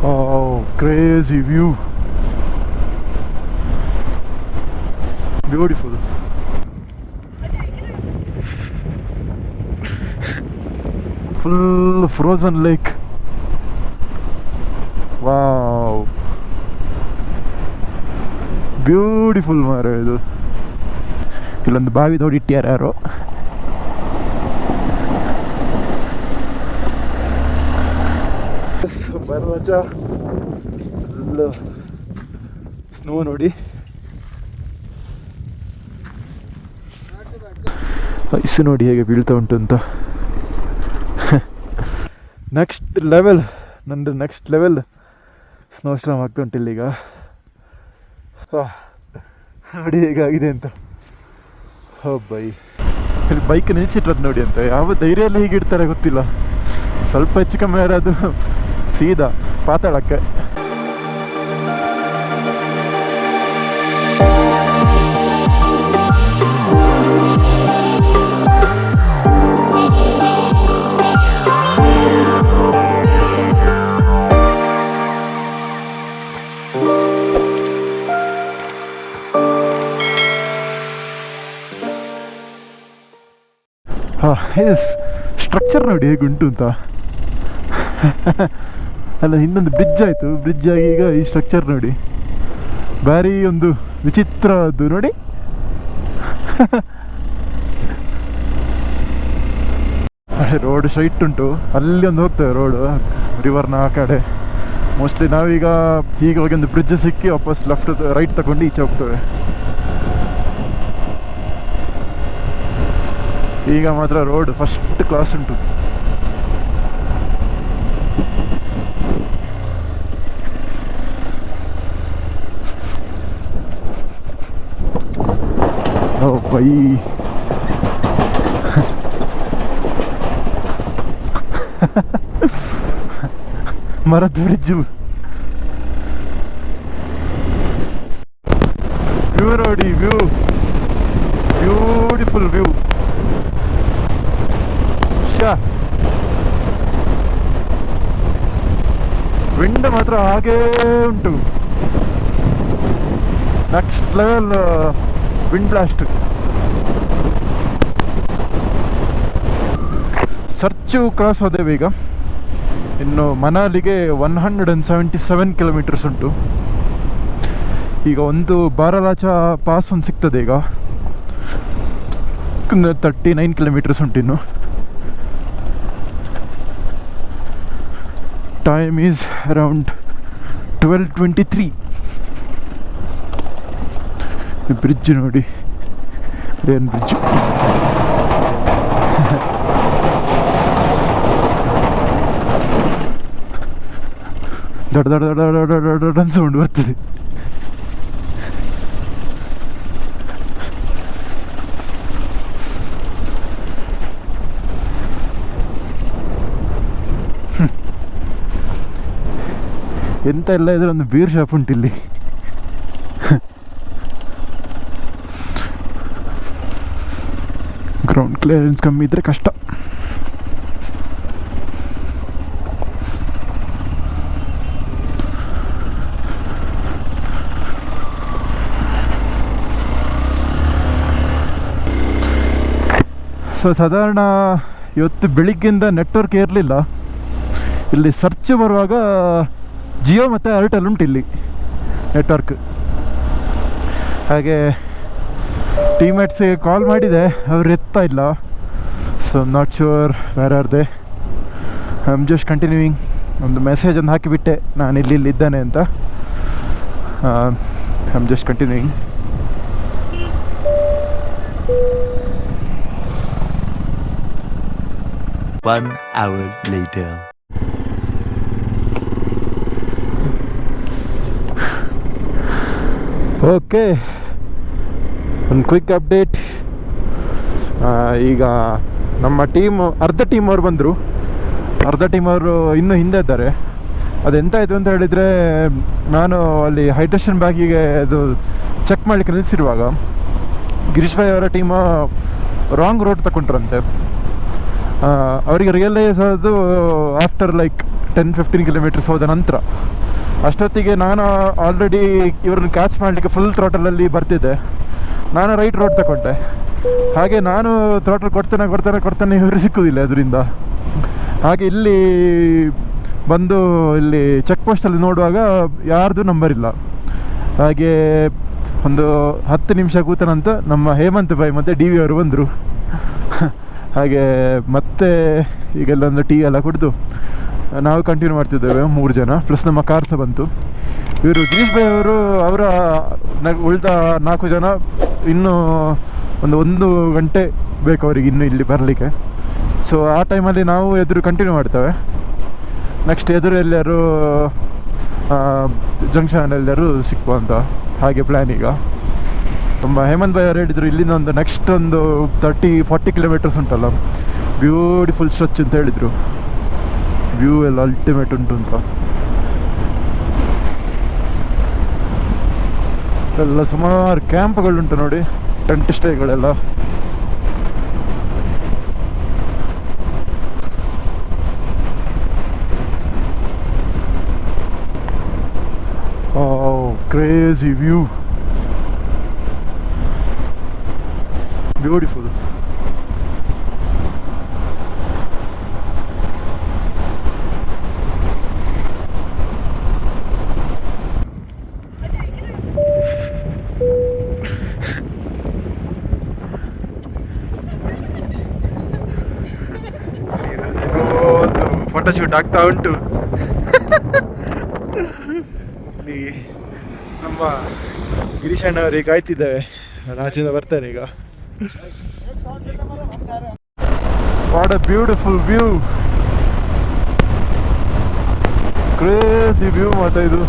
Oh, crazy view. Beautiful. Full frozen lake. Wow. Beautiful ಮಾರೆ ಇದು. ಇಲ್ಲೊಂದು ಬಾವಿ ತೋಡಿಟ್ಟ್ಯಾರ ಯಾರೋ. ಬರಲಾಚ ಫುಲ್ ಸ್ನೋ ನೋಡಿ. ಐಸ್ ನೋಡಿ ಹೇಗೆ ಬೀಳ್ತಾ ಉಂಟು ಅಂತ. ನೆಕ್ಸ್ಟ್ ಲೆವೆಲ್, ನಂದು ನೆಕ್ಸ್ಟ್ ಲೆವೆಲ್ ಸ್ನೋಸ್ಟಾರ್ಮ್ ಆಗ್ತಾ ಉಂಟು ಇಲ್ಲೀಗ. ನೋಡಿ ಹೇಗಾಗಿದೆ ಅಂತ. ಬೈ ಇಲ್ಲಿ ಬೈಕ್ ನಿಲ್ಸಿಟ್ರದ್ದು ನೋಡಿ ಅಂತ. ಯಾವ ಧೈರ್ಯದಲ್ಲಿ ಹೀಗೆ ಇಡ್ತಾರೆ ಗೊತ್ತಿಲ್ಲ. ಸ್ವಲ್ಪ ಹೆಚ್ಚು ಕಮ್ಮಿ ಅದು ಸೀದಾ ಪಾತಾಳಕ್ಕೆ. ಸ್ಟ್ರಕ್ಚರ್ ನೋಡಿ ಹೇಗುಂಟು ಅಂತ. ಅಲ್ಲ, ಇನ್ನೊಂದು ಬ್ರಿಡ್ಜ್ ಆಯಿತು, ಬ್ರಿಡ್ಜ್ ಆಗಿ ಈಗ ಈ ಸ್ಟ್ರಕ್ಚರ್ ನೋಡಿ ಭಾರಿ ಒಂದು ವಿಚಿತ್ರವಾದ್ದು ನೋಡಿ. ರೋಡ್ ಸ್ಟ್ರೈಟ್ ಉಂಟು, ಅಲ್ಲಿ ಒಂದು ಹೋಗ್ತೇವೆ ರೋಡು ರಿವರ್ನ ಆ ಕಡೆ. ಮೋಸ್ಟ್ಲಿ ನಾವೀಗ ಈಗ ಹೋಗಿ ಒಂದು ಬ್ರಿಡ್ಜ್ ಸಿಕ್ಕಿ ವಾಪಸ್ ಲೆಫ್ಟ್ ರೈಟ್ ತಗೊಂಡು ಈಚೆ ಹೋಗ್ತೇವೆ. ಈಗ ಮಾತ್ರ ರೋಡ್ ಫಸ್ಟ್ ಕ್ಲಾಸ್ ಉಂಟು. ಓ ಬೈ, ಮರದ ಬ್ರಿಡ್ಜು. ವ್ಯೂ ನೋಡಿ, ವ್ಯೂ ಬ್ಯೂಟಿಫುಲ್ ವ್ಯೂ. ವಿಂಡ್ ಮಾತ್ರ ಹಾಗೇ ಉಂಟು. Next level wind blast. Sarchu cross ಹೋದೇವೆ ಈಗ. ಇನ್ನು ಮನಾಲಿಗೆ 177 ಕಿಲೋಮೀಟರ್ಸ್ ಉಂಟು. ಈಗ ಒಂದು ಬಾರಲಾಚ ಪಾಸ್ ಒಂದು ಸಿಗ್ತದೆ. ಈಗ 39 ಕಿಲೋಮೀಟರ್ಸ್ ಉಂಟು ಇನ್ನು. Time is around 12:23. The bridge ನೋಡಿ, ರೇನ್ ಬ್ರಿಡ್ಜ್. ದೊಡ್ಡ ದೊಡ್ಡ ದೊಡ್ಡ ದೊಡ್ಡ ದೊಡ್ಡ ದೊಡ್ಡ ಸೌಂಡ್ ಬರ್ತದೆ. ಎಂತ ಎಲ್ಲ ಇದ್ರೆ ಒಂದು ಬೀರ್ ಶಾಪ್ ಉಂಟು ಇಲ್ಲಿ. ಗ್ರೌಂಡ್ ಕ್ಲಿಯರೆನ್ಸ್ ಕಮ್ಮಿ ಇದ್ರೆ ಕಷ್ಟ. ಸೊ ಸಾಧಾರಣ ಇವತ್ತು ಬೆಳಿಗ್ಗೆಯಿಂದ ನೆಟ್ವರ್ಕ್ ಇರಲಿಲ್ಲ ಇಲ್ಲಿ. ಸರ್ಚ್ ಬರುವಾಗ ಜಿಯೋ ಮತ್ತು ಏರ್ಟೆಲ್ ಉಂಟು ಇಲ್ಲಿ ನೆಟ್ವರ್ಕ್. ಹಾಗೆ ಟೀಮ್ಮೇಟ್ಸಿಗೆ ಕಾಲ್ ಮಾಡಿದೆ, ಅವ್ರು ಎತ್ತಾ ಇಲ್ಲ. So not sure where are they. I am just continuing. ಒಂದು ಮೆಸೇಜ್ ಒಂದು ಹಾಕಿಬಿಟ್ಟೆ, ನಾನು ಇಲ್ಲಿದ್ದೇನೆ ಅಂತ. I am just continuing. One hour later. Okay, ಒಂದು ಕ್ವಿಕ್ ಅಪ್ಡೇಟ್. ಈಗ ನಮ್ಮ ಅರ್ಧ ಟೀಮ್ ಅವ್ರು ಬಂದರು, ಅರ್ಧ ಟೀಮ್ ಅವರು ಇನ್ನೂ ಹಿಂದೆ ಇದ್ದಾರೆ. ಅದೆಂತಾಯಿತು ಅಂತ ಹೇಳಿದರೆ, ನಾನು ಅಲ್ಲಿ ಹೈಡ್ರೇಷನ್ ಬ್ಯಾಗಿಗೆ ಅದು ಚೆಕ್ ಮಾಡಲಿಕ್ಕೆ ನಿಲ್ಲಿಸಿರುವಾಗ ಗಿರೀಶ್ ಭಾಯ್ ಅವರ ಟೀಮ್ ರಾಂಗ್ ರೋಡ್ ತಗೊಂಡ್ರಂತೆ. ಅವರಿಗೆ ರಿಯಲೈಸ್ ಆಗೋದು ಆಫ್ಟರ್ ಲೈಕ್ 10-15 ಕಿಲೋಮೀಟರ್ಸ್ ಹೋದ ನಂತರ. ಅಷ್ಟೊತ್ತಿಗೆ ನಾನು ಆಲ್ರೆಡಿ ಇವ್ರನ್ನ ಕ್ಯಾಚ್ ಮಾಡಲಿಕ್ಕೆ ಫುಲ್ ಥ್ರಾಟಲಲ್ಲಿ ಬರ್ತಿದ್ದೆ. ನಾನು ರೈಟ್ ರೋಡ್ ತಗೊಂಡೆ. ಹಾಗೆ ನಾನು ಥ್ರಾಟಲ್ ಕೊಡ್ತಾನೆ ಇವರು ಸಿಕ್ಕುವುದಿಲ್ಲ ಅದರಿಂದ. ಹಾಗೆ ಇಲ್ಲಿ ಬಂದು ಇಲ್ಲಿ ಚೆಕ್ ಪೋಸ್ಟಲ್ಲಿ ನೋಡುವಾಗ ಯಾರ್ದು ನಂಬರ್ ಇಲ್ಲ. ಹಾಗೆ ಒಂದು 10 ನಿಮಿಷ ಕೂತನಂತ ನಮ್ಮ ಹೇಮಂತ್ ಭಾಯ್ ಮತ್ತು ಡಿ ವಿ ಅವರು ಬಂದರು. ಹಾಗೆ ಮತ್ತೆ ಈಗೆಲ್ಲೊಂದು ಟೀ ಎಲ್ಲ ಕುಡಿದು ನಾವು ಕಂಟಿನ್ಯೂ ಮಾಡ್ತಿದ್ದೇವೆ 3 ಜನ, ಪ್ಲಸ್ ನಮ್ಮ ಕಾರ್ ಸಹ ಬಂತು. ಇವರು ಗಿರೀಶ್ ಭಾಯ್ ಅವರು ಅವರ ಉಳಿದ 4 ಜನ ಇನ್ನೂ ಒಂದು ಗಂಟೆ ಬೇಕು ಅವರಿಗೆ ಇನ್ನೂ ಇಲ್ಲಿ ಬರಲಿಕ್ಕೆ. ಸೊ ಆ ಟೈಮಲ್ಲಿ ನಾವು ಎದುರು ಕಂಟಿನ್ಯೂ ಮಾಡ್ತೇವೆ. ನೆಕ್ಸ್ಟ್ ಎದುರು ಎಲ್ಲರೂ ಜಂಕ್ಷನ್ ಎಲ್ಲರೂ ಸಿಕ್ಕುವ ಅಂತ ಹಾಗೆ ಪ್ಲ್ಯಾನ್. ಈಗ ತುಂಬ ಹೇಮಂತ್ ಭಾಯ್ ಅವರು ಹೇಳಿದರು ಇಲ್ಲಿಂದ ಒಂದು ನೆಕ್ಸ್ಟ್ ಒಂದು 30-40 ಕಿಲೋಮೀಟರ್ಸ್ ಉಂಟಲ್ಲ, ಬ್ಯೂಟಿಫುಲ್ ಸ್ಟ್ರೆಚ್ ಅಂತ ಹೇಳಿದರು. ವ್ಯೂ ಎಲ್ಲ ಅಲ್ಟಿಮೇಟ್ ಉಂಟು ಅಂತ. ಎಲ್ಲ ಸುಮಾರು ಕ್ಯಾಂಪ್ಗಳುಂಟು ನೋಡಿ, ಟೆಂಟ್ ಸ್ಟೇಗಳೆಲ್ಲ. Crazy view, beautiful. ಫೋಟೋಶೂಟ್ ಆಗ್ತಾ ಉಂಟು. ನಮ್ಮ ಗಿರೀಶ್ ಅಣ್ಣವರಿಗೆ ಕಾಯ್ತಿದ್ದೇವೆ, ರಾಜ್ಯದಿಂದ ಬರ್ತಾರೆ ಈಗ. What a beautiful view, crazy view ಮಾತಾ ಇದು.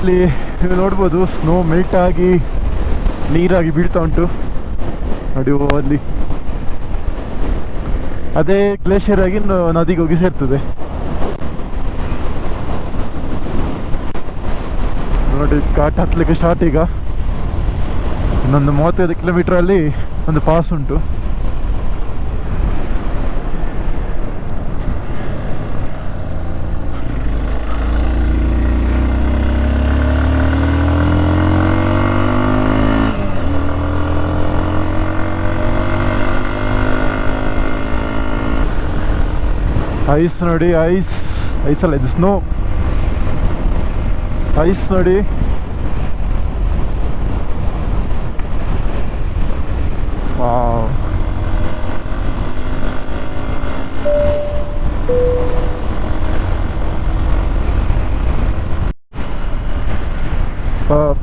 ಇಲ್ಲಿ ನೀವು ನೋಡ್ಬೋದು ಸ್ನೋ ಮೆಲ್ಟ್ ಆಗಿ ನೀರಾಗಿ ಬೀಳ್ತಾ ಉಂಟು ನೋಡಿ ಅಲ್ಲಿ. ಅದೇ ಗ್ಲೇಷಿಯರ್ ಆಗಿ ನದಿಗೆ ಹೋಗಿ ಸೇರ್ತದೆ ನೋಡಿ. ಘಾಟ್ ಹತ್ತಲಿಕ್ಕೆ ಸ್ಟಾರ್ಟ್. ಈಗ ಇನ್ನೊಂದು 35 ಕಿಲೋಮೀಟ್ರಲ್ಲಿ ಒಂದು ಪಾಸ್ ಉಂಟು. ಐಸ್ ನೋಡಿ, ಐಸ್ ಅಲ್ಲ ಇದು ಸ್ನೋ. ಐಸ್ ನೋಡಿ, ವಾವ್.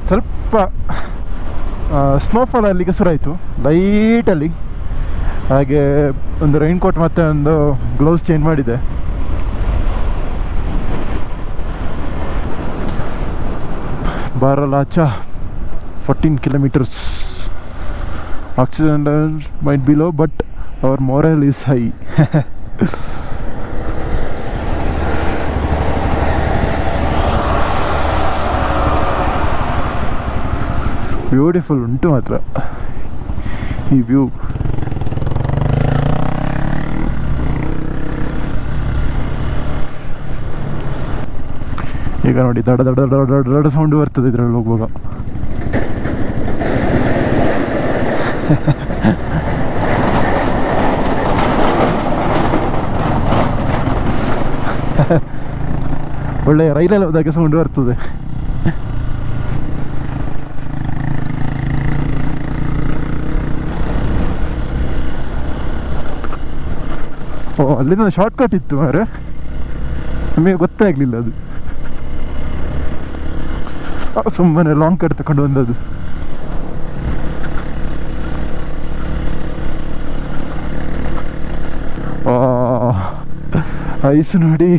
ಸ್ವಲ್ಪ ಸ್ನೋಫಾಲ್ ಅಲ್ಲಿಗೆ ಶುರುವಾಯಿತು ಲೈಟಲ್ಲಿ. ಹಾಗೆ ಒಂದು ರೈನ್ ಕೋಟ್ ಮತ್ತು ಒಂದು ಗ್ಲೌಸ್ ಚೇಂಜ್ ಮಾಡಿದೆ. Baralacha 14 kilometers. Oxygen levels might be low, but our morale is high. Beautiful ಉಂಟು ಮಾತ್ರ ಈ ವ್ಯೂ. ಈಗ ನೋಡಿ ದಡ ದಡ ದಡ ದಡ ದಡ ಸೌಂಡ್ ಬರ್ತದೆ ಇದರಲ್ಲಿ ಹೋಗುವಾಗ. ಒಳ್ಳೆ ರೈಲಲ್ಲಿ ಹೋದಾಗೆ ಸೌಂಡ್ ಬರ್ತದೆ. ಓ, ಅಲ್ಲಿಂದ ಶಾರ್ಟ್ ಕಟ್ ಇತ್ತು ಮಾರೆ, ನಮಗೆ ಗೊತ್ತೇ ಆಗಲಿಲ್ಲ ಅದು. ಸುಮ್ಮನೆ ಲಾಂಗ್ ಕಟ್ ತಗೊಂಡು ಬಂದದ್ದು. ಐಸ್ ನೋಡಿ.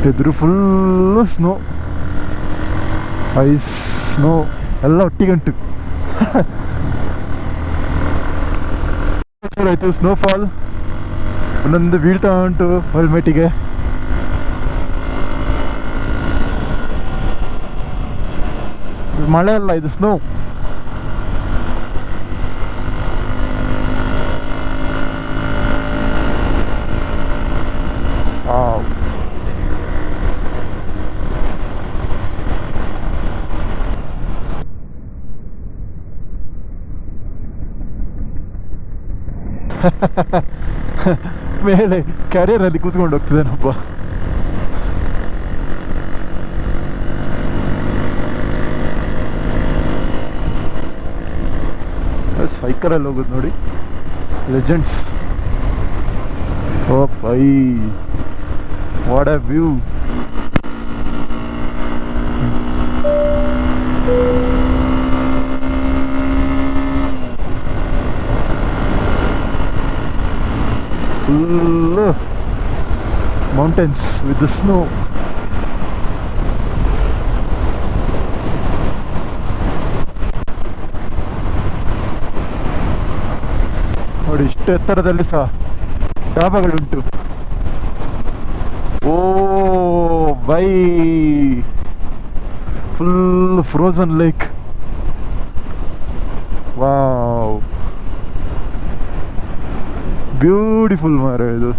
ಎದುರು ಫುಲ್ಲು ಸ್ನೋ, ಐಸ್, ಸ್ನೋ ಎಲ್ಲ ಒಟ್ಟಿಗಂಟು. ಆಯಿತು ಸ್ನೋಫಾಲ್ ಒಂದೊಂದು ಬೀಳ್ತಾ ಉಂಟು ಹೆಲ್ಮೆಟಿಗೆ. ಮಳೆ ಅಲ್ಲ, ಇದು ಸ್ನೋ. ಮೇಲೆ ಕ್ಯಾರಿಯರಲ್ಲಿ ಕೂತ್ಕೊಂಡು ಹೋಗ್ತಿದ್ದಾನೊಬ್ಬ. ಸೈಕಲಲ್ಲಿ ಹೋಗೋದು ನೋಡಿ, legends. Oh boy, what a view. Full mountains with the snow. ನೋಡಿ ಇಷ್ಟು ಎತ್ತರದಲ್ಲಿ ಸಹ ಡಾಬಾಗಳುಂಟು. Oh boy, full frozen lake. Wow, beautiful ಮಾರ ಇದು.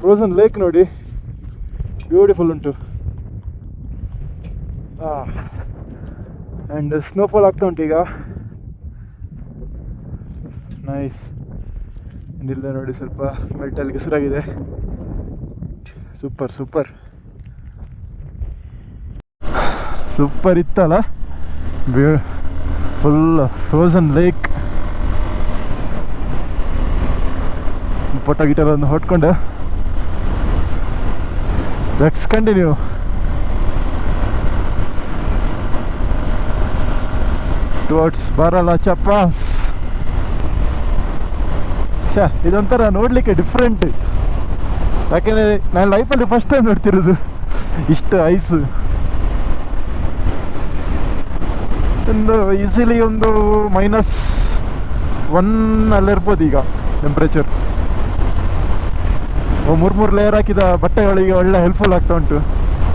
ಫ್ರೋಸನ್ ಲೇಕ್ ನೋಡಿ, ಬ್ಯೂಟಿಫುಲ್ ಉಂಟು. ಆ್ಯಂಡ್ ಸ್ನೋಫಾಲ್ ಆಗ್ತಾ ಉಂಟು ಈಗ. ನೈಸ್. ಇಲ್ಲ ನೋಡಿ, ಸ್ವಲ್ಪ ಮೆಲ್ಟಲ್ಲಿ ಕೆಸರಾಗಿದೆ. ಸೂಪರ್ ಸೂಪರ್ ಸೂಪರ್ ಇತ್ತಲ್ಲ, ಫುಲ್ ಫ್ರೋಸನ್ ಲೇಕ್. ಫೋಟೋ ಗಿಟರನ್ನು ಹೊಟ್ಕೊಂಡು let's continue. Towards Baralacha pass. ಇದೊಂಥರ ನೋಡಲಿಕ್ಕೆ ಡಿಫ್ರೆಂಟ್, ಯಾಕೆಂದರೆ ನಾನು ಲೈಫಲ್ಲಿ ಫಸ್ಟ್ ಟೈಮ್ ನೋಡ್ತಿರೋದು ಇಷ್ಟು ಐಸು. ಒಂದು ಈಸಿಲಿ ಒಂದು -1 ಅಲ್ಲಿರ್ಬೋದು ಈಗ ಟೆಂಪ್ರೇಚರ್. ಮೂರು ಲೇಯರ್ ಹಾಕಿದ ಬಟ್ಟೆಗಳಿಗೆ ಒಳ್ಳೆ ಹೆಲ್ಪ್ಫುಲ್ ಆಗ್ತಾ ಉಂಟು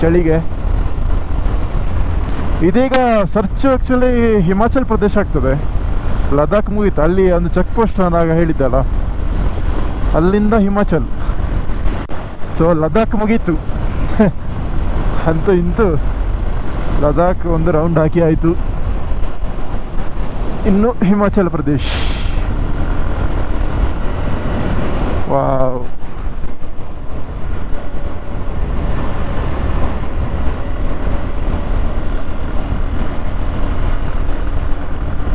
ಚಳಿಗೆ. ಇದೀಗ ಸರ್ಚು ಆ್ಯಕ್ಚುಲಿ ಹಿಮಾಚಲ್ ಪ್ರದೇಶ ಆಗ್ತದೆ. ಲದಾಖ್ ಮುಗೀತು, ಅಲ್ಲಿ ಒಂದು ಚೆಕ್ ಪೋಸ್ಟ್ ನಾನಾಗ ಹೇಳಿದ್ದಲ್ಲ, ಅಲ್ಲಿಂದ ಹಿಮಾಚಲ್. ಸೊ ಲದಾಖ್ ಮುಗೀತು. ಅಂತೂ ಇಂತೂ ಲದಾಖ್ ಒಂದು ರೌಂಡ್ ಹಾಕಿ ಆಯಿತು. ಇನ್ನು ಹಿಮಾಚಲ್ ಪ್ರದೇಶ್. Wow,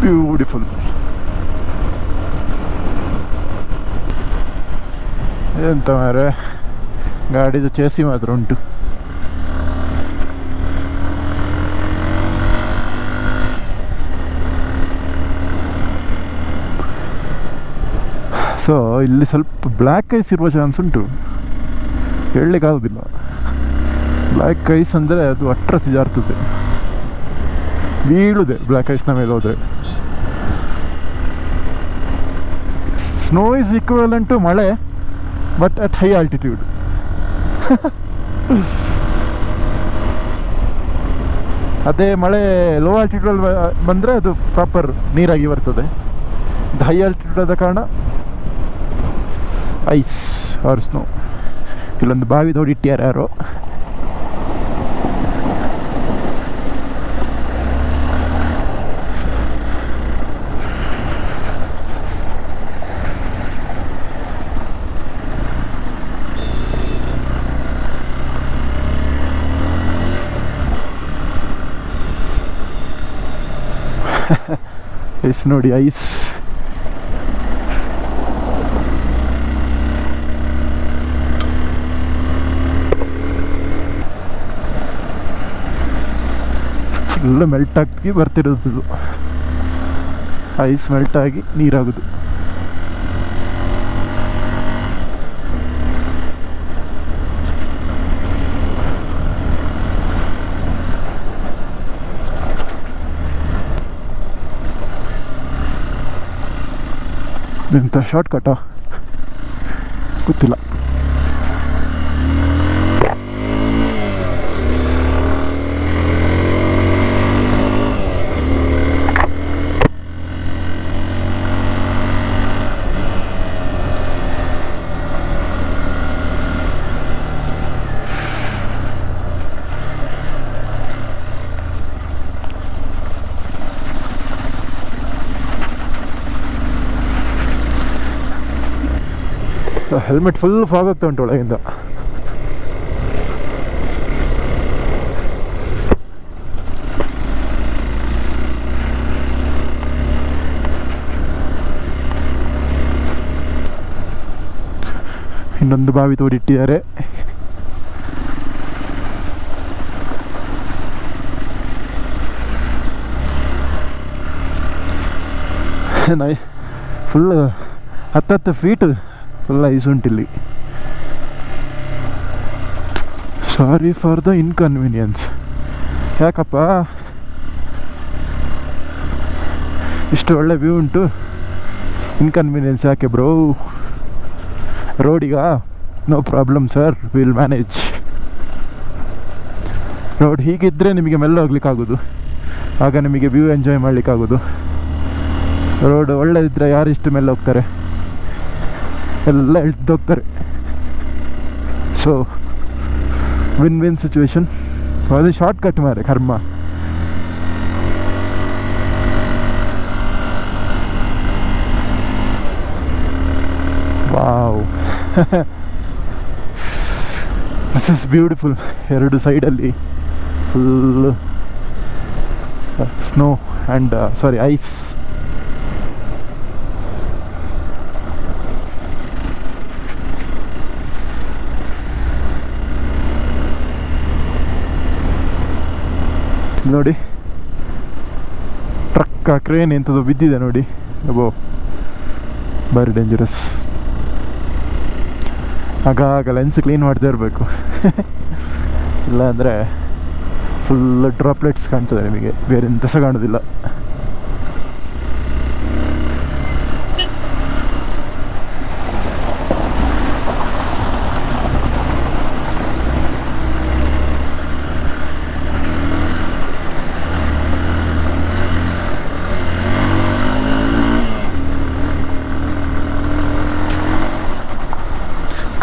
beautiful. ಎಂತ ಮಾರೆ, ಗಾಡಿದು ಚೇಸಿ ಮಾತ್ರ ಉಂಟು. ಸೊ ಇಲ್ಲಿ ಸ್ವಲ್ಪ ಬ್ಲ್ಯಾಕ್ ಐಸ್ ಇರುವ ಚಾನ್ಸ್ ಉಂಟು, ಹೇಳಲಿಕ್ಕಾಗೋದಿಲ್ಲ. ಬ್ಲ್ಯಾಕ್ ಐಸ್ ಅಂದರೆ ಅದು ಅಟ್ರಸಿ ಜಾರ್ತದೆ, ಬೀಳುದೆ ಬ್ಲ್ಯಾಕ್ ಐಸ್ನ ಮೇಲೆ ಹೋದರೆ. ಸ್ನೋ ಈಸ್ ಈಕ್ವಲೆಂಟ್ ಟು ಮಳೆ, ಬಟ್ ಅಟ್ ಹೈ ಆಲ್ಟಿಟ್ಯೂಡ್. ಅದೇ ಮಳೆ ಲೋ ಆಲ್ಟಿಟ್ಯೂಡ್ ಬಂದರೆ ಅದು ಪ್ರಾಪರ್ ನೀರಾಗಿ ಬರ್ತದೆ. ಇದು ಹೈ ಆಲ್ಟಿಟ್ಯೂಡ್ ಆದ ಕಾರಣ ಐಸ್ ಆರ್ ಸ್ನೋ. ಇಲ್ಲೊಂದು ಬಾವಿ ತೋಡಿಟ್ಟ್ಯಾರ ಯಾರೋ. ಐಸ್ ನೋಡಿ, ಐಸ್. ಫುಲ್ ಮೆಲ್ಟ್ ಆಗಿ ಬರ್ತಿರೋದು, ಐಸ್ ಮೆಲ್ಟ್ ಆಗಿ ನೀರಾಗೋದು. ಎಂಥ ಶಾರ್ಟ್ ಕಟಾ ಗೊತ್ತಿಲ್ಲ. ಹೆಲ್ಮೆಟ್ ಫುಲ್ ಫಾಗ್ ಆಗ್ತಾ ಉಂಟು ಒಳಗಿಂದ. ಇನ್ನೊಂದು ಬಾವಿ ತೋಡಿಟ್ಟಿದ್ದಾರೆ. ಫುಲ್ 10 ಫೀಟ್ ಫುಲ್ ಐಸ್ ಉಂಟಿಲ್ಲಿ. Sorry for the inconvenience. ಯಾಕಪ್ಪ ಇಷ್ಟು ಒಳ್ಳೆ ವ್ಯೂ ಉಂಟು, ಇನ್ಕನ್ವೀನಿಯನ್ಸ್ ಯಾಕೆ ಬ್ರೋ? ರೋಡಿಗ no problem sir, will manage. Road ಹೀಗಿದ್ದರೆ ನಿಮಗೆ ಮೆಲ್ಲ ಹೋಗ್ಲಿಕ್ಕಾಗೋದು, ಆಗ ನಿಮಗೆ ವ್ಯೂ ಎಂಜಾಯ್ ಮಾಡಲಿಕ್ಕಾಗೋದು. ರೋಡ್ ಒಳ್ಳೆದಿದ್ದರೆ ಯಾರಿಷ್ಟು ಮೆಲ್ಲ ಹೋಗ್ತಾರೆ, ಎಲ್ಲ ಎಳ್ದೋಗ್ತಾರೆ. So win win situation. ಅದು ಶಾರ್ಟ್ ಕಟ್ ಮಾರೆ ಕರ್ಮ. Wow, this is beautiful. ಎರಡು ಸೈಡಲ್ಲಿ full snow and sorry ice. ನೋಡಿ ಟ್ರಕ್ ಕ್ರೇನ್ ಎಂಥದ್ದು ಬಿದ್ದಿದೆ ನೋಡಿ. ಅಬ್ಬೋ ಭಾರಿ ಡೇಂಜರಸ್. ಆಗ ಲೆನ್ಸ್ ಕ್ಲೀನ್ ಮಾಡ್ತಾ ಇರಬೇಕು, ಇಲ್ಲಾಂದರೆ ಫುಲ್ ಡ್ರಾಪ್ಲೆಟ್ಸ್ ಕಾಣ್ತದೆ ನಿಮಗೆ, ಬೇರೆ ಎಂತ ಸಹ ಕಾಣೋದಿಲ್ಲ.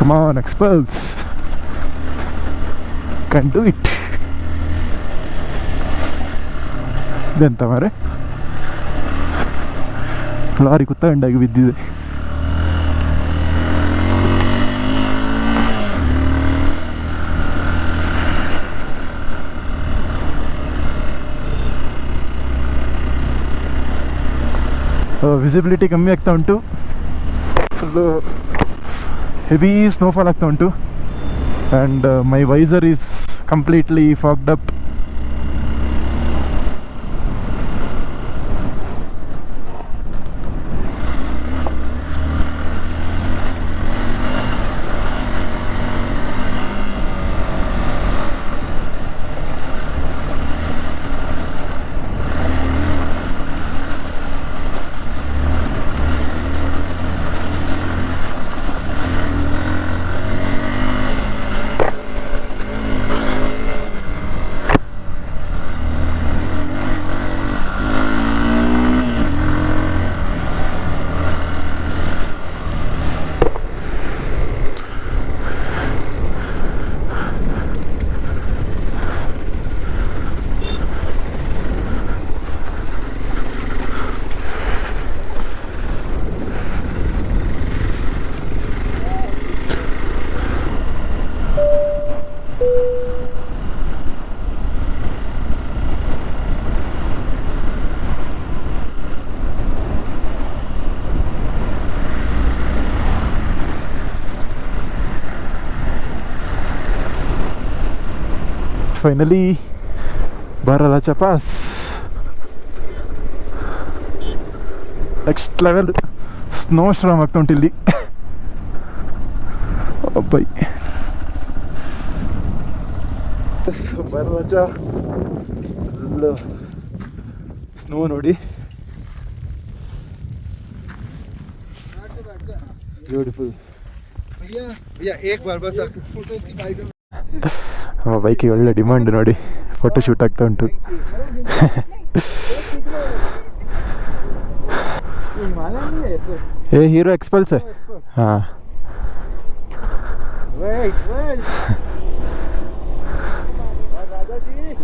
Come on, experts, can do it. ಇದೆಂತ ಮಾರೆ, ಲಾರಿ ಕುತ್ತಂಡಾಗಿ ಬಿದ್ದಿದೆ. ವಿಸಿಬಿಲಿಟಿ ಕಮ್ಮಿ ಆಗ್ತಾ ಉಂಟು, ಫುಲ್ಲು ಹೆವಿ ಸ್ನೋಫಾಲ್ ಆಗ್ತಾ ಉಂಟು. And my visor is completely fogged up. Finally Baralacha pass. Next level snowstorm ಆಗ್ತಾ ಉಂಟು ಇಲ್ಲಿ. ಬೈ Baralacha ಸ್ನೋ ನೋಡಿ, ಬ್ಯೂಟಿಫುಲ್. ಬೈಕಿಗೆ ಒಳ್ಳೆ ಡಿಮಾಂಡ್ ನೋಡಿ, ಫೋಟೋ ಶೂಟ್ ಆಗ್ತಾ ಉಂಟು. ಏ ಹೀರೋ ಎಕ್ಸ್ಪಲ್ಸ್. ಹಾಂ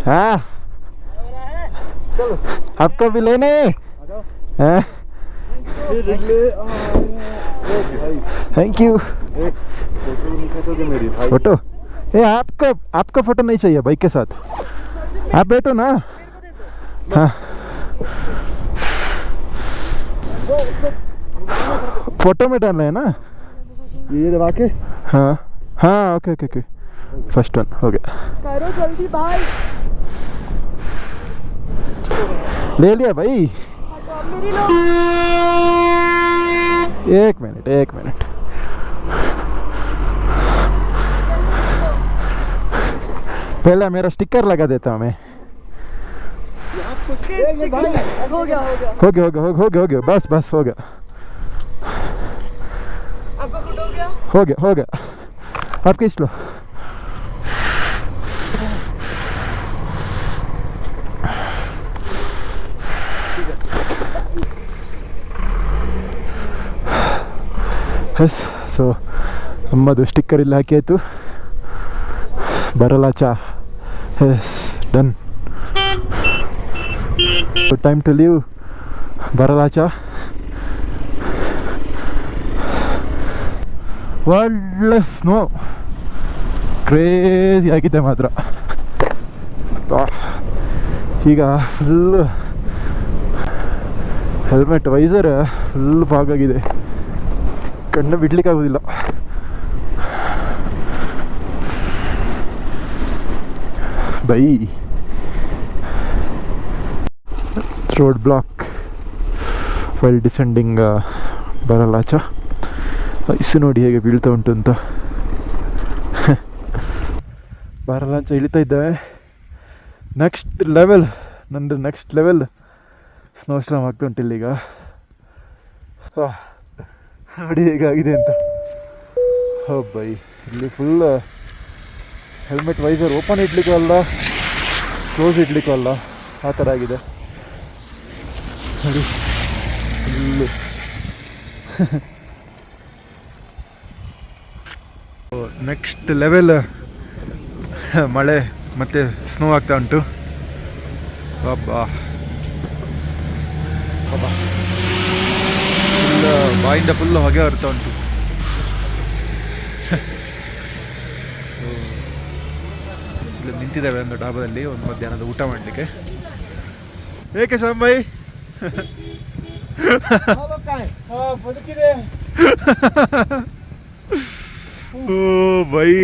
हाँ आपको भी लेने थैंक यू. फोटो ये आपका फोटो नहीं चाहिए बाइक के साथ, आप बैठो ना. हाँ फोटो में डालना है ना ये दबा के. हाँ हाँ okay okay okay first one हो गया. करो जल्दी भाई. ले लिया भाई. मेरी लो. एक मिनट पहले मेरा स्टिकर लगा देता हूँ मैं. हो गया बस हो गया. आपका फोटो हो गया आप खींच लो. ಎಸ್ ಸೊ ನಮ್ಮದು ಸ್ಟಿಕ್ಕರ್ ಇಲ್ಲಿ ಹಾಕಿ ಆಯಿತು. Baralacha yes done. Time to leave Baralacha. ಒಳ್ಳೆ ಸ್ನೋ, ಕ್ರೇಜಿ ಆಗಿದೆ ಮಾತ್ರ. ಈಗ full helmet visor full fog ಆಗಿದೆ, ಕಣ್ಣು ಬಿಡ್ಲಿಕ್ಕಾಗೋದಿಲ್ಲ. Boy road block while descending Baralacha. Ice ನೋಡಿ ಹೇಗೆ ಬೀಳ್ತಾ ಉಂಟು ಅಂತ. Baralacha ಇಳಿತಾ ಇದ್ದಾವೆ. ನೆಕ್ಸ್ಟ್ ಲೆವೆಲ್ ಸ್ನೋಸ್ಟಾರ್ಮ್ ಆಗ್ತಾ ಉಂಟು ಇಲ್ಲಿಗ. ನೋಡಿ ಹೇಗಾಗಿದೆ ಅಂತ. ಬೈ ಇಲ್ಲಿ ಫುಲ್ ಹೆಲ್ಮೆಟ್ ವೈಸರ್ ಓಪನ್ ಇಡ್ಲಿಕ್ಕೂ ಅಲ್ಲ, ಕ್ಲೋಸ್ ಇಡ್ಲಿಕ್ಕೂ ಅಲ್ಲ, ಆ ಥರ ಆಗಿದೆ ನೋಡಿ ಫುಲ್ಲು. ನೆಕ್ಸ್ಟ್ ಲೆವೆಲ್ ಮಳೆ ಮತ್ತು ಸ್ನೋ ಆಗ್ತಾ ಉಂಟು. ಬಾಬಾ ಫುಲ್ ಬಾಯಿಂದ ಫುಲ್ ಹೊಗೆ ಬರ್ತಾ ಉಂಟು. ಸೊ ಇಲ್ಲಿ ನಿಂತಿದ್ದೇವೆ ಒಂದು ಡಾಬಾದಲ್ಲಿ ಒಂದು ಮಧ್ಯಾಹ್ನದ ಊಟ ಮಾಡಲಿಕ್ಕೆ. ಏಕೆ ಸಾಂಬಾಯಿ ओ भाई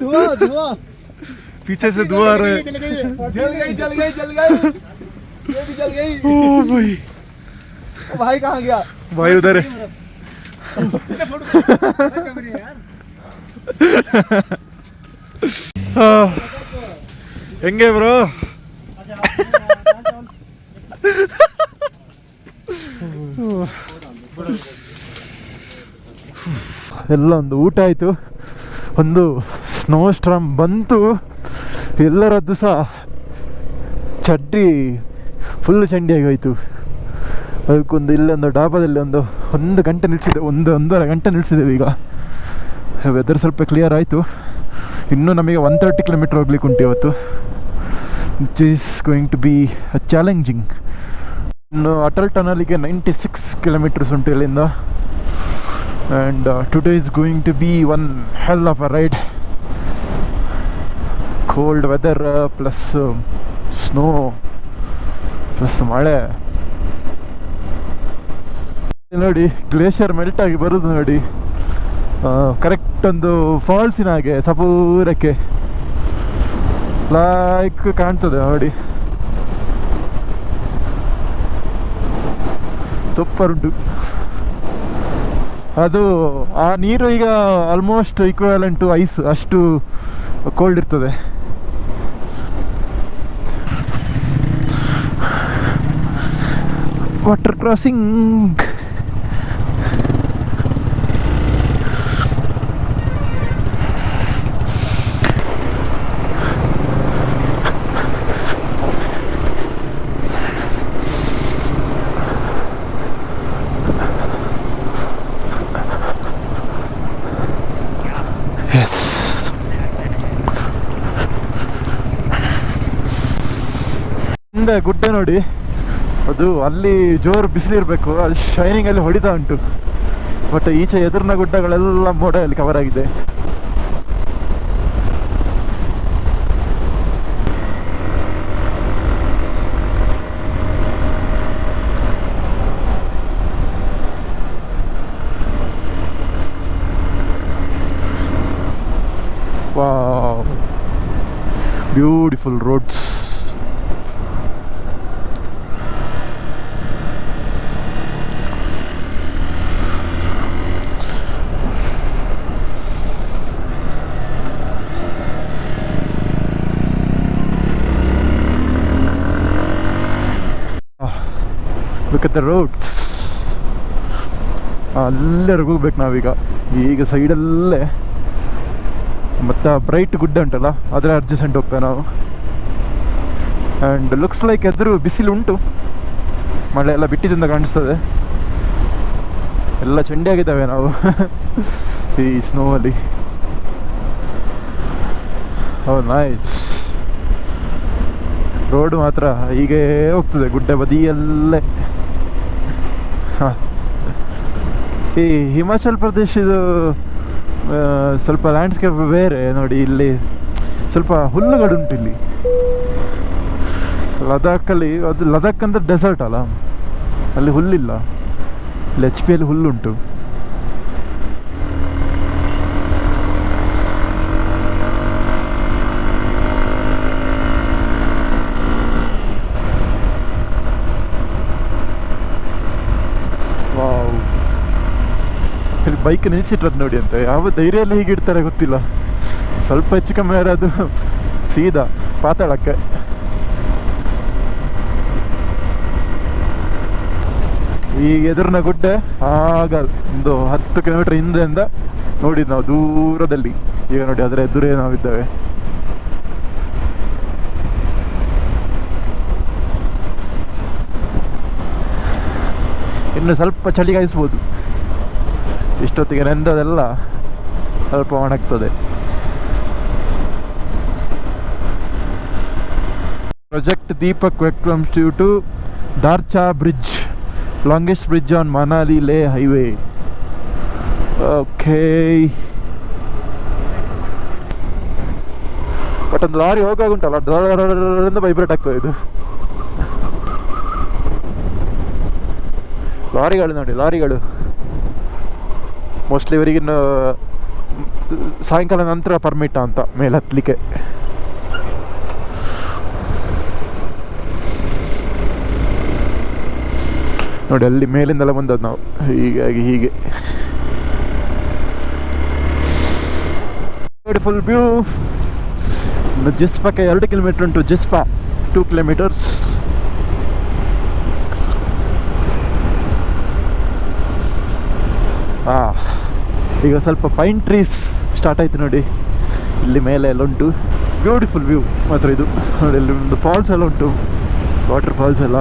धुआं पीछे से धुआं आ रहा है. जल गई ये भी जल गई. ओ भाई भाई कहाँ गया? भाई उधर है. ಹೆಂಗೆ ಬ್ರೋ? ಎಲ್ಲ ಒಂದು ಊಟ ಆಯಿತು, ಒಂದು ಸ್ನೋಸ್ಟಾರ್ಮ್ ಬಂತು, ಎಲ್ಲರದ್ದು ಸಹ ಚಡ್ಡಿ ಫುಲ್ ಚಂಡಿಯಾಗಿ ಹೋಯಿತು. ಅದಕ್ಕೊಂದು ಇಲ್ಲೊಂದು ಡಾಬಾದಲ್ಲಿ ಒಂದು ಗಂಟೆ ನಿಲ್ಲಿಸಿದೆ, ಒಂದೂವರೆ ಗಂಟೆ ನಿಲ್ಲಿಸಿದ್ದೇವೆ. ಈಗ ವೆದರ್ ಸ್ವಲ್ಪ ಕ್ಲಿಯರ್ ಆಯಿತು. ಇನ್ನೂ ನಮಗೆ 130 ಕಿಲೋಮೀಟ್ರ್ ಹೋಗ್ಲಿಕ್ಕೆ ಉಂಟು ಇವತ್ತು, which is going to be challenging. ಇನ್ನು ಅಟಲ್ ಟನಲಿಗೆ 96 ಕಿಲೋಮೀಟರ್ಸ್ ಉಂಟು ಇಲ್ಲಿಂದ. And today is going to be one hell of a ride. Cold weather plus snow plus ಮಳೆ ನೋಡಿ, ಗ್ಲೇಷಿಯರ್ ಮೆಲ್ಟ್ ಆಗಿ ಬರೋದು ನೋಡಿ. ಕರೆಕ್ಟ್ ಒಂದು ಫಾಲ್ಸಿನ ಹಾಗೆ ಸಪೂರಕ್ಕೆ ಲೈಕ್ ಕಾಣ್ತದೆ ನೋಡಿ, ಸೂಪರ್ ಉಂಟು. ಅದು ಆ ನೀರು ಈಗ ಆಲ್ಮೋಸ್ಟ್ ಈಕ್ವಲೆಂಟ್ ಟು ಐಸ್, ಅಷ್ಟು ಕೋಲ್ಡ್ ಇರ್ತದೆ. Water crossing. ಹಿಂದೆ ಗುಡ್ಡ ನೋಡಿ, ಅದು ಅಲ್ಲಿ ಜೋರು ಬಿಸಿಲಿರಬೇಕು, ಅಲ್ಲಿ ಶೈನಿಂಗಲ್ಲಿ ಹೊಡಿತಾ ಉಂಟು. ಬಟ್ ಈಚೆ ಎದುರಿನ ಗುಡ್ಡಗಳೆಲ್ಲ ಮೋಡಲ್ಲಿ ಕವರ್ ಆಗಿದೆ. Wow, beautiful roads. Look at the roads. ಅಲ್ಲೆರ್ಗೂ ಹೋಗ್ಬೇಕು ನಾವೀಗ. ಈಗ ಸೈಡಲ್ಲೇ ಮತ್ತು ಬ್ರೈಟ್ ಗುಡ್ಡ ಉಂಟಲ್ಲ, ಅದರ ಅಡ್ಜಸೆಂಟ್ ಹೋಗ್ತೇವೆ ನಾವು. ಆ್ಯಂಡ್ ಲುಕ್ಸ್ ಲೈಕ್ ಎದುರು ಬಿಸಿಲು ಉಂಟು, ಮಳೆ ಎಲ್ಲ ಬಿಟ್ಟಿದ್ದರಿಂದ ಕಾಣಿಸ್ತದೆ. ಎಲ್ಲ ಚಂಡಿಯಾಗಿದ್ದಾವೆ ನಾವು ಈ ಸ್ನೋವಲ್ಲಿ. ಓ ನೈಸ್. ರೋಡ್ ಮಾತ್ರ ಹೀಗೆ ಹೋಗ್ತದೆ ಗುಡ್ಡ ಬದಿಯಲ್ಲೇ. ಹಾಂ, ಈ ಹಿಮಾಚಲ್ ಪ್ರದೇಶದು ಸ್ವಲ್ಪ ಲ್ಯಾಂಡ್ಸ್ಕೇಪ್ ಬೇರೆ ನೋಡಿ. ಇಲ್ಲಿ ಸ್ವಲ್ಪ ಹುಲ್ಲುಗಳುಂಟು. ಇಲ್ಲಿ ಲದಾಖಲ್ಲಿ, ಅದು ಲದಾಖ್ ಅಂದರೆ ಡೆಸರ್ಟ್ ಅಲ್ಲ, ಅಲ್ಲಿ ಹುಲ್ಲಿಲ್ಲ. ಇಲ್ಲಿ HP ಹುಲ್ಲುಂಟು. ಇಲ್ಲಿ ಬೈಕ್ ನಿಲ್ಸಿಟ್ರದ್ದು ನೋಡಿ ಅಂತ. ಯಾವ ಧೈರ್ಯದಲ್ಲಿ ಹೀಗೆ ಇಡ್ತಾರೆ ಗೊತ್ತಿಲ್ಲ. ಸ್ವಲ್ಪ ಹೆಚ್ಚು ಕಮ್ಮಿ ಆದರೆ ಅದು ಸೀದಾ ಪಾತಾಳಕ್ಕೆ. ಈಗ ಎದುರಿನ ಗುಡ್ಡೆ ಆಗ ಒಂದು 10 ಕಿಲೋಮೀಟರ್ ಹಿಂದೆಯಿಂದ ನೋಡಿದ್ದು ನಾವು ದೂರದಲ್ಲಿ. ಈಗ ನೋಡಿ ಅದರ ಎದುರೇ ನಾವಿದ್ದೇವೆ. ಇನ್ನು ಸ್ವಲ್ಪ ಚಳಿ ಕಾಯಿಸ್ಬೋದು. ಇಷ್ಟೊತ್ತಿಗೆ ನೆಂದದೆಲ್ಲ ಸ್ವಲ್ಪ ಒಣಗ್ತದೆ. Project Deepak welcomes you to Darcha bridge, longest bridge on Manali Leh highway. Okay, but ಒಂದು ಲಾರಿ ಹೋಗಾಗುಂಟಲ್ಲ, ಡರಿಂದ ವೈಬ್ರೇಟ್ ಆಗ್ತದೆ ಇದು. ಲಾರಿಗಳು ನೋಡಿ, ಲಾರಿಗಳು ಮೋಸ್ಟ್ಲಿ ಇವರಿಗಿನ್ನು ಸಾಯಂಕಾಲ ನಂತರ ಪರ್ಮಿಟ್ ಅಂತ ಮೇಲೆ ಹತ್ತಲಿಕ್ಕೆ. ನೋಡಿ ಅಲ್ಲಿ ಮೇಲಿಂದೆಲ್ಲ ಬಂದದ್ದು ನಾವು. ಹೀಗಾಗಿ ಹೀಗೆ ಬ್ಯೂಟಿಫುಲ್ ವ್ಯೂ. ಜಿಸ್ಪಾಕ್ಕೆ 2 ಕಿಲೋಮೀಟರ್ ಉಂಟು. ಜಿಸ್ಪಾ 2 ಕಿಲೋಮೀಟರ್ಸ್. ಈಗ ಸ್ವಲ್ಪ ಪೈನ್ ಟ್ರೀಸ್ ಸ್ಟಾರ್ಟ್ ಆಯ್ತು ನೋಡಿ, ಇಲ್ಲಿ ಮೇಲೆ ಎಲ್ಲ ಉಂಟು. ಬ್ಯೂಟಿಫುಲ್ ವ್ಯೂ ಮಾತ್ರ ಇದು ನೋಡಿ. ಇಲ್ಲಿ ಒಂದು ಫಾಲ್ಸ್ ಎಲ್ಲ ಉಂಟು, ವಾಟರ್ ಫಾಲ್ಸ್ ಎಲ್ಲ.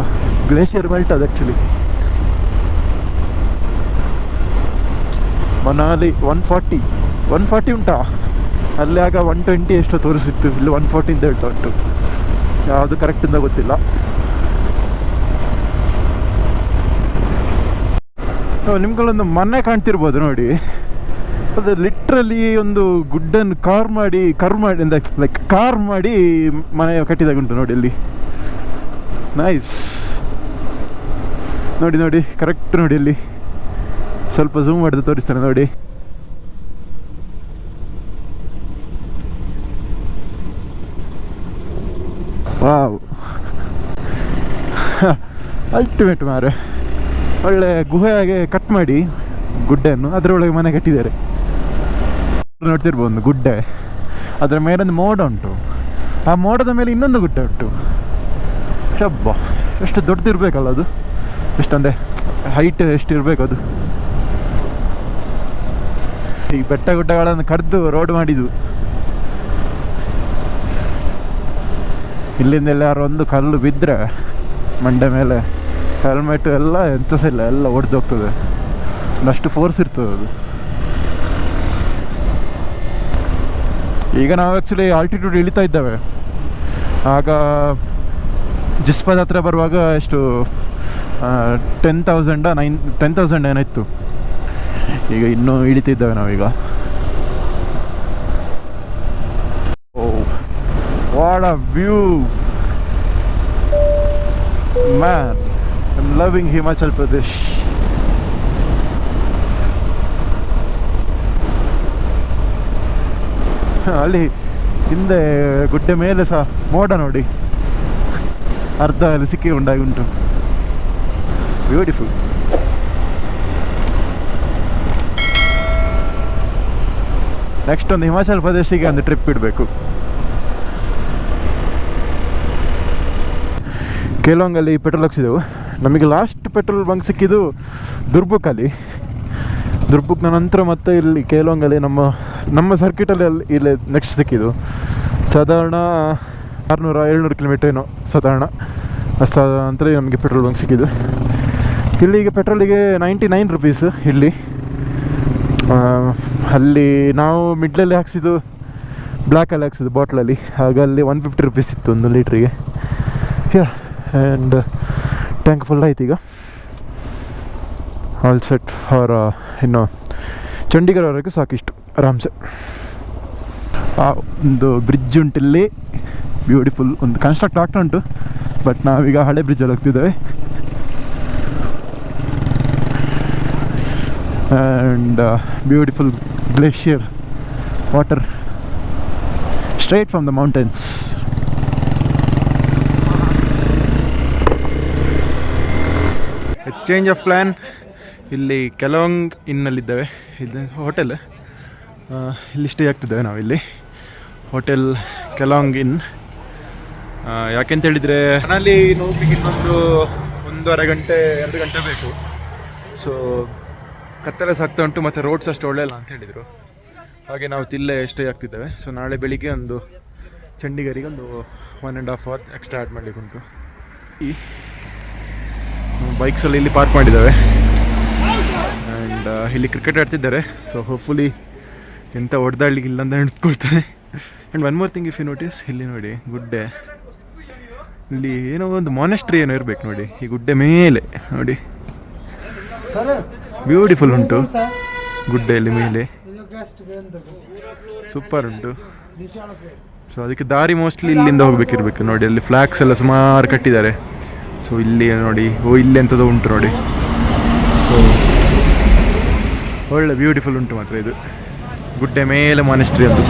ಗ್ಲೇಷಿಯರ್ ಮೆಲ್ಟ್ ಅದು ಆ್ಯಕ್ಚುಲಿ. ಮನಾಲಿ 140 ಉಂಟಾ, ಅಲ್ಲಿ ಆಗ 120 ಎಷ್ಟೋ ತೋರಿಸಿತ್ತು. ಇಲ್ಲಿ 140 ಅಂತ ಹೇಳ್ತಾ ಉಂಟು. ಯಾವುದು ಕರೆಕ್ಟಿಂದ ಗೊತ್ತಿಲ್ಲ. ನಿಮ್ಗಳೊಂದು ಮನೆ ಕಾಣ್ತಿರ್ಬೋದು ನೋಡಿ. ಅದು ಲಿಟ್ರಲಿ ಒಂದು ಗುಡ್ಡನ್ನು ಕರ್ವ್ ಮಾಡಿ ಲೈಕ್ ಕಾರ್ ಮಾಡಿ ಮನೆ ಕಟ್ಟಿದಾಗ ಉಂಟು ನೋಡಿ ಅಲ್ಲಿ. ನೈಸ್. ನೋಡಿ ನೋಡಿ, ಕರೆಕ್ಟ್ ನೋಡಿ ಅಲ್ಲಿ. ಸ್ವಲ್ಪ ಝೂಮ್ ಮಾಡಿದ್ರೆ ತೋರಿಸ್ತಾನೆ ನೋಡಿ. ವಾವ್ ಅಲ್ಟಿಮೇಟ್ ಮಾರೆ. ಒಳ್ಳೆ ಗುಹೆಯಾಗೆ ಕಟ್ ಮಾಡಿ ಗುಡ್ಡೆಯನ್ನು ಅದರೊಳಗೆ ಮನೆ ಕಟ್ಟಿದ್ದಾರೆ. ನೋಡ್ತಿರ್ಬೋದು ಗುಡ್ಡೆ, ಅದರ ಮೇಲೊಂದು ಮೋಡ ಉಂಟು, ಆ ಮೋಡದ ಮೇಲೆ ಇನ್ನೊಂದು ಗುಡ್ಡೆ ಉಂಟು. ಶಬ್ಬ ಎಷ್ಟು ದೊಡ್ಡದಿರ್ಬೇಕಲ್ಲ ಅದು, ಎಷ್ಟಂದರೆ ಹೈಟ್ ಎಷ್ಟು ಇರಬೇಕು ಅದು. ಈ ಬೆಟ್ಟ ಗುಡ್ಡಗಳನ್ನು ಕಡ್ದು ರೋಡ್ ಮಾಡಿದ್ದು. ಇಲ್ಲಿಂದ ಎಲ್ಲಾರು ಒಂದು ಕಲ್ಲು ಬಿದ್ದರೆ ಮಂಡೆ ಮೇಲೆ ಹೆಲ್ಮೆಟ್ ಎಲ್ಲ ಎಂತ ಸಹ ಇಲ್ಲ, ಎಲ್ಲ ಒಡೆದು ಹೋಗ್ತದೆ. ಅಷ್ಟು ಫೋರ್ಸ್ ಇರ್ತದೆ ಅದು. ಈಗ ನಾವು ಆ್ಯಕ್ಚುಲಿ ಆಲ್ಟಿಟ್ಯೂಡ್ ಇಳಿತಾ ಇದ್ದೇವೆ. ಆಗ ಜಿಸ್ಪದ ಹತ್ರ ಬರುವಾಗ ಎಷ್ಟು 10,000 ಏನಾಯಿತು. ಈಗ ಇನ್ನೂ ಇಳಿತಿದ್ದೇವೆ ನಾವೀಗ. Oh what a view man. I am loving Himachal Pradesh. ಅಲ್ಲಿ ಹಿಂದೆ ಗುಡ್ಡೆ ಮೇಲೆ ಸಹ ಮೋಡ ನೋಡಿ, ಅರ್ಧ ಅಲ್ಲಿ ಸಿಕ್ಕಿ ಉಂಟಾಗಿ ಉಂಟು. ಬ್ಯೂಟಿಫುಲ್. ನೆಕ್ಸ್ಟ್ ಒಂದು ಹಿಮಾಚಲ್ ಪ್ರದೇಶಿಗೆ ಒಂದು ಟ್ರಿಪ್ ಇಡಬೇಕು. ಕೇಲಾಂಗಲ್ಲಿ ಪೆಟ್ರೋಲ್ ಹಾಕ್ಸಿದೆವು. ನಮಗೆ ಲಾಸ್ಟ್ ಪೆಟ್ರೋಲ್ ಬಂಕ್ ಸಿಕ್ಕಿದ್ದು ದುರ್ಬುಕ್ಕಲ್ಲಿ. ದುರ್ಬುಕ್ನ ನಂತರ ಮತ್ತೆ ಇಲ್ಲಿ ಕೇಲಾಂಗಲ್ಲಿ ನಮ್ಮ ಸರ್ಕಿಟಲ್ಲಿ ಇಲ್ಲಿ ನೆಕ್ಸ್ಟ್ ಸಿಕ್ಕಿದ್ದು. ಸಾಧಾರಣ 600-700 ಕಿಲೋಮೀಟರ್ ಏನೋ ಸಾಧಾರಣ ಅಷ್ಟು ಅಂತಲೇ ನಮಗೆ ಪೆಟ್ರೋಲ್ ಬಂಕ್ ಸಿಕ್ಕಿದ್ದು. ಇಲ್ಲಿಗೆ ಪೆಟ್ರೋಲಿಗೆ 99 ರುಪೀಸ್ ಇಲ್ಲಿ. ಅಲ್ಲಿ ನಾವು ಮಿಡ್ಲಲ್ಲಿ ಹಾಕ್ಸಿದ್ದು, ಬ್ಲ್ಯಾಕಲ್ಲಿ ಹಾಕ್ಸಿದ್ದು ಬಾಟ್ಲಲ್ಲಿ. ಆಗ ಅಲ್ಲಿ 150 ರುಪೀಸ್ ಇತ್ತು ಒಂದು ಲೀಟ್ರಿಗೆ. ಆ್ಯಂಡ್ ಟ್ಯಾಂಕ್ ಫುಲ್ ಆಯ್ತು ಈಗ. ಆಲ್ ಸೆಟ್ ಫಾರ್ ಇನ್ನು ಚಂಡೀಗಢವರೆಗೂ ಸಾಕಿಷ್ಟು ಆರಾಮ್ಸೆ. ಒಂದು ಬ್ರಿಡ್ಜ್ ಉಂಟಿಲ್ಲಿ, ಬ್ಯೂಟಿಫುಲ್. ಒಂದು ಕನ್ಸ್ಟ್ರಕ್ಟ್ ಆಗ್ತಾ ಉಂಟು, ಬಟ್ ನಾವೀಗ ಹಳೆ ಬ್ರಿಡ್ಜಲ್ಲಿ ಹೋಗ್ತಿದ್ದೇವೆ. And beautiful glacier water straight from the mountains. Change of plan. ಇಲ್ಲಿ ಕೆಲಾಂಗ್ ಇನ್ನಲ್ಲಿದ್ದೇವೆ. ಇದು ಹೋಟೆಲ್, ಇಲ್ಲಿ ಸ್ಟೇ ಆಗ್ತಿದ್ದೇವೆ ನಾವಿಲ್ಲಿ. ಹೋಟೆಲ್ ಕೆಲಾಂಗ್ ಇನ್. ಯಾಕೆಂತೇಳಿದರೆ ಮನಾಲಿ ಹೋಗ್ಲಿಕ್ಕೆ ಇನ್ನೊಂದು 1.5 ಗಂಟೆ 2 ಗಂಟೆ ಬೇಕು. ಸೊ ಕತ್ತಲೆ ಸಾಕ್ತಾ ಉಂಟು, ಮತ್ತು ರೋಡ್ಸ್ ಅಷ್ಟು ಒಳ್ಳೆಯಲ್ಲ ಅಂತ ಹೇಳಿದರು. ಹಾಗೆ ನಾವು ಇಲ್ಲೇ ಸ್ಟೇ ಆಗ್ತಿದ್ದೇವೆ. ಸೊ ನಾಳೆ ಬೆಳಿಗ್ಗೆ ಒಂದು ಚಂಡೀಗಢಿಗೆ ಒಂದು 1.5 hour ಎಕ್ಸ್ಟ್ರಾ ಆ್ಯಡ್ ಮಾಡಲಿಕ್ಕೆ ಉಂಟು. ಈ ಬೈಕ್ಸಲ್ಲಿ ಇಲ್ಲಿ ಪಾರ್ಕ್ ಮಾಡಿದ್ದಾವೆ. ಆ್ಯಂಡ್ ಇಲ್ಲಿ ಕ್ರಿಕೆಟ್ ಆಡ್ತಿದ್ದಾರೆ. ಸೊ ಹೋಪ್ಫುಲಿ ಎಂಥ ಹೊಡೆದಾಡ್ಲಿಕ್ಕೆ ಇಲ್ಲ ಅಂತ ನೆನೆಸ್ಕೊಳ್ತಾರೆ. And one more thing, if you notice, ಇಲ್ಲಿ ನೋಡಿ ಗುಡ್ಡೆ, ಇಲ್ಲಿ ಏನೋ ಒಂದು ಮಾನೆಸ್ಟ್ರಿ ಏನೋ ಇರಬೇಕು ನೋಡಿ ಈ ಗುಡ್ಡೆ ಮೇಲೆ ನೋಡಿ. ಬ್ಯೂಟಿಫುಲ್ ಉಂಟು ಗುಡ್ಡೆಯಲ್ಲಿ ಮೇಲೆ, ಸೂಪರ್ ಉಂಟು. ಸೊ ಅದಕ್ಕೆ ದಾರಿ ಮೋಸ್ಟ್ಲಿ ಇಲ್ಲಿಂದ ಹೋಗ್ಬೇಕಿರ್ಬೇಕು ನೋಡಿ. ಅಲ್ಲಿ ಫ್ಲ್ಯಾಗ್ಸ್ ಎಲ್ಲ ಸುಮಾರು ಕಟ್ಟಿದ್ದಾರೆ. ಸೊ ಇಲ್ಲಿ ನೋಡಿ, ಇಲ್ಲಿ ಎಂಥದ್ದು ಉಂಟು ನೋಡಿ. ಸೊ ಒಳ್ಳೆ ಬ್ಯೂಟಿಫುಲ್ ಉಂಟು ಮಾತ್ರ ಇದು ಗುಡ್ಡೆ ಮೇಲೆ ಮಾನೆಸ್ಟ್ರಿ ಅದು.